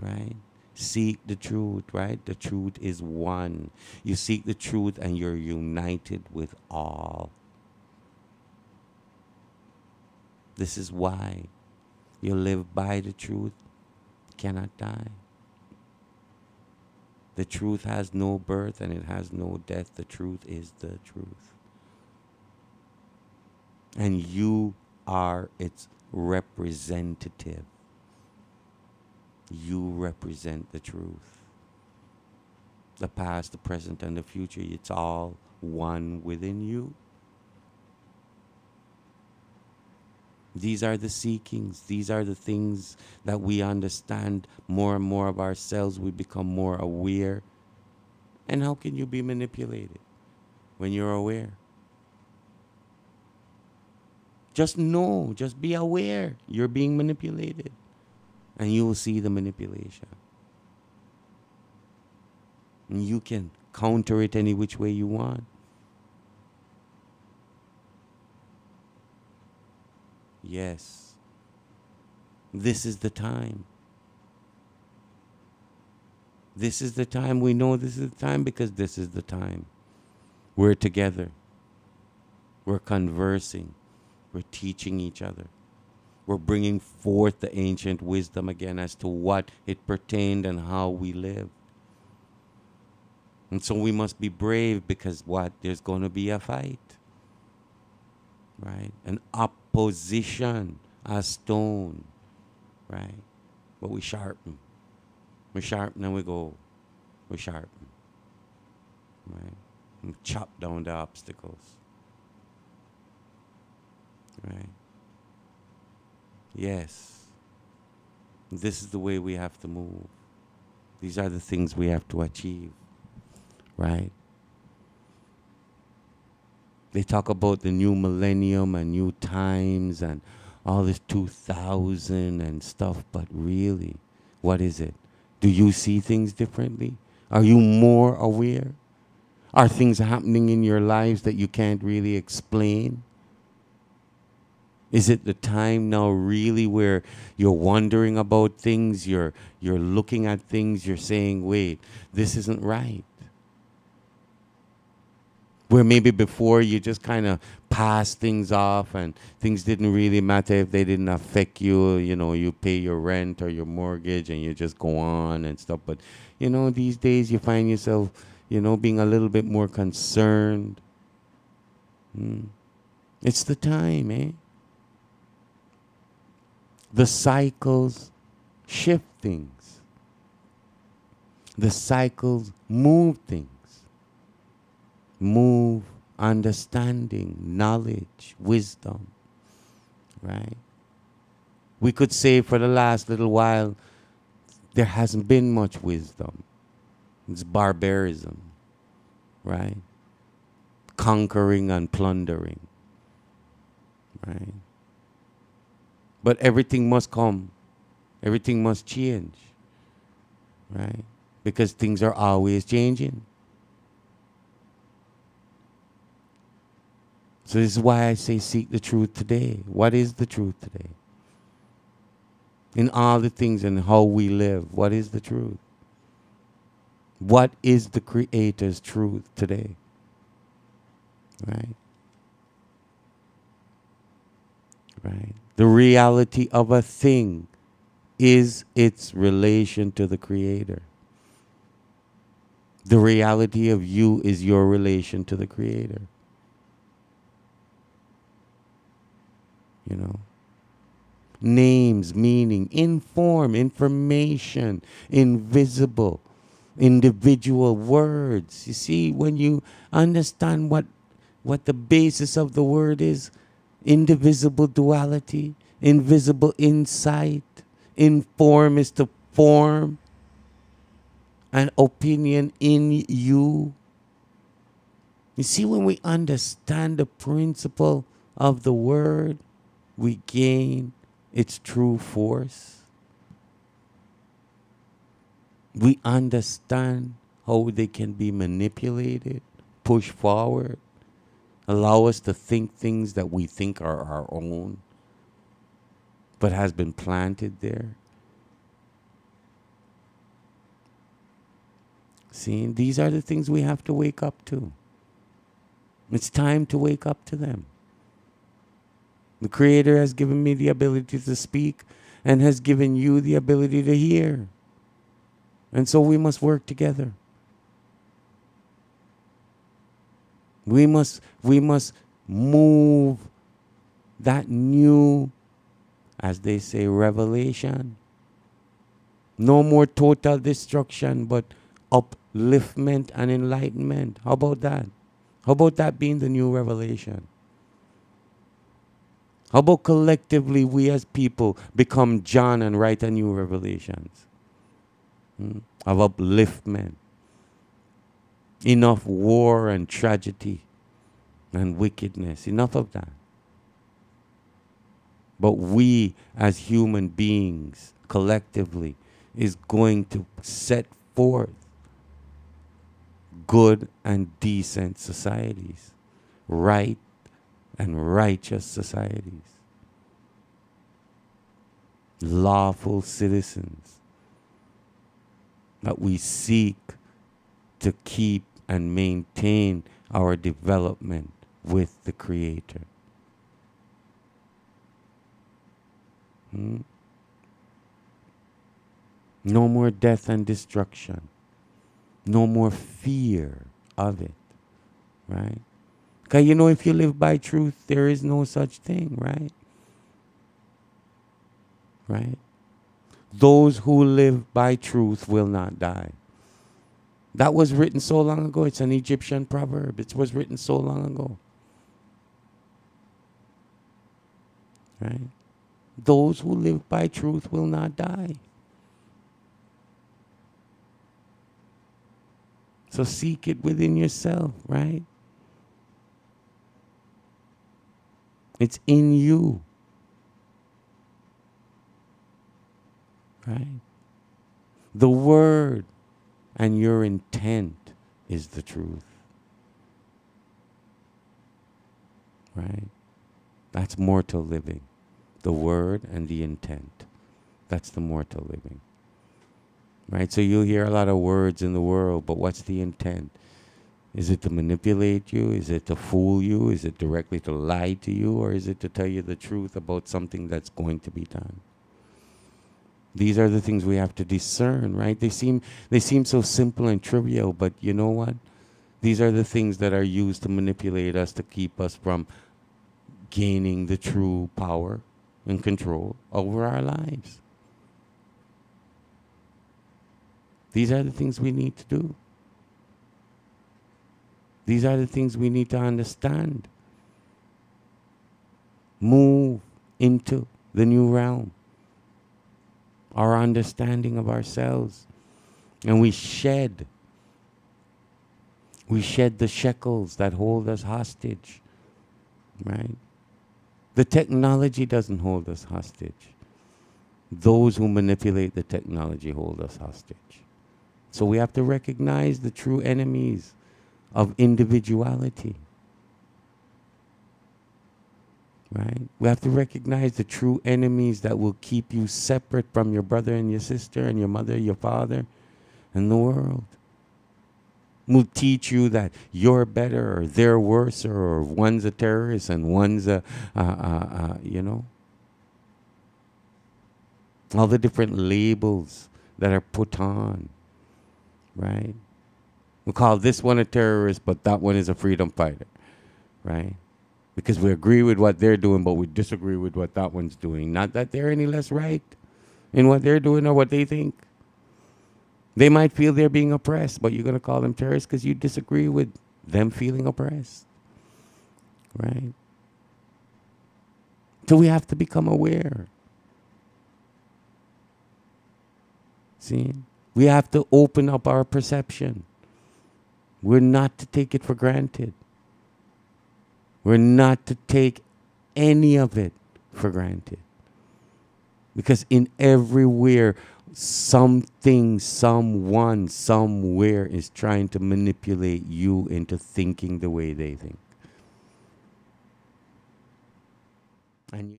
right? Seek the truth, right? The truth is one. You seek the truth and you're united with all. This is why you live by the truth, cannot die. The truth has no birth and it has no death. The truth is the truth. And you are its representative. You represent the truth. The past, the present, and the future, it's all one within you. These are the seekings. These are the things that we understand more and more of ourselves. We become more aware. And how can you be manipulated when you're aware? Just know, just be aware you're being manipulated. And you will see the manipulation. And you can counter it any which way you want. Yes. This is the time. This is the time. We know this is the time because this is the time. We're together. We're conversing. We're teaching each other. We're bringing forth the ancient wisdom again as to what it pertained and how we live. And so we must be brave because what? There's going to be a fight. Right? An opposition, a stone. Right? But we sharpen. We sharpen and we go. We sharpen. Right? And chop down the obstacles. Right? Yes. This is the way we have to move. These are the things we have to achieve. Right? They talk about the new millennium and new times and all this 2000 and stuff, but really, what is it? Do you see things differently? Are you more aware? Are things happening in your lives that you can't really explain? Is it the time now really where you're wondering about things, you're looking at things, you're saying, wait, this isn't right? Where maybe before you just kind of passed things off and things didn't really matter if they didn't affect you. You know, you pay your rent or your mortgage and you just go on and stuff. But, you know, these days you find yourself, you know, being a little bit more concerned. It's the time, eh? The cycles shift things. The cycles move things. Move understanding, knowledge, wisdom, right? We could say for the last little while, there hasn't been much wisdom. It's barbarism, right? Conquering and plundering, right? But everything must come. Everything must change, right? Because things are always changing. So this is why I say seek the truth today. What is the truth today? In all the things and how we live, what is the truth? What is the Creator's truth today? Right? Right. The reality of a thing is its relation to the Creator. The reality of you is your relation to the Creator. You know, names, meaning, inform, information, invisible, individual words. You see, when you understand what the basis of the word is, indivisible duality, invisible insight, inform is to form an opinion in you. You see, when we understand the principle of the word, we gain its true force. We understand how they can be manipulated, pushed forward, allow us to think things that we think are our own, but has been planted there. See, these are the things we have to wake up to. It's time to wake up to them. The Creator has given me the ability to speak and has given you the ability to hear. And so we must work together. We must move that new, as they say, revelation. No more total destruction, but upliftment and enlightenment. How about that? How about that being the new revelation? How about collectively we as people become John and write a new revelations of upliftment? Enough war and tragedy and wickedness. Enough of that. But we as human beings collectively is going to set forth good and decent societies, right and righteous societies, lawful citizens that we seek to keep and maintain our development with the Creator. No more death and destruction. No more fear of it, right? Because you know, if you live by truth, there is no such thing, right? Right? Those who live by truth will not die. That was written so long ago. It's an Egyptian proverb. It was written so long ago. Right? Those who live by truth will not die. So seek it within yourself, right? It's in you. Right? The word and your intent is the truth. Right? That's mortal living. The word and the intent. That's the mortal living. Right? So you'll hear a lot of words in the world, but what's the intent? Is it to manipulate you? Is it to fool you? Is it directly to lie to you? Or is it to tell you the truth about something that's going to be done? These are the things we have to discern, right? They seem so simple and trivial, but you know what? These are the things that are used to manipulate us, to keep us from gaining the true power and control over our lives. These are the things we need to do. These are the things we need to understand. Move into the new realm. Our understanding of ourselves. And we shed the shekels that hold us hostage. Right? The technology doesn't hold us hostage. Those who manipulate the technology hold us hostage. So we have to recognize the true enemies of individuality. Right? We have to recognize the true enemies that will keep you separate from your brother and your sister and your mother, your father, and the world. Will teach you that you're better or they're worse, or one's a terrorist and one's you know, all the different labels that are put on, right? We call this one a terrorist, but that one is a freedom fighter, right? Because we agree with what they're doing, but we disagree with what that one's doing. Not that they're any less right in what they're doing or what they think. They might feel they're being oppressed, but you're going to call them terrorists because you disagree with them feeling oppressed, right? So we have to become aware. See? We have to open up our perception. We're not to take it for granted. We're not to take any of it for granted. Because in everywhere, something, someone, somewhere is trying to manipulate you into thinking the way they think. And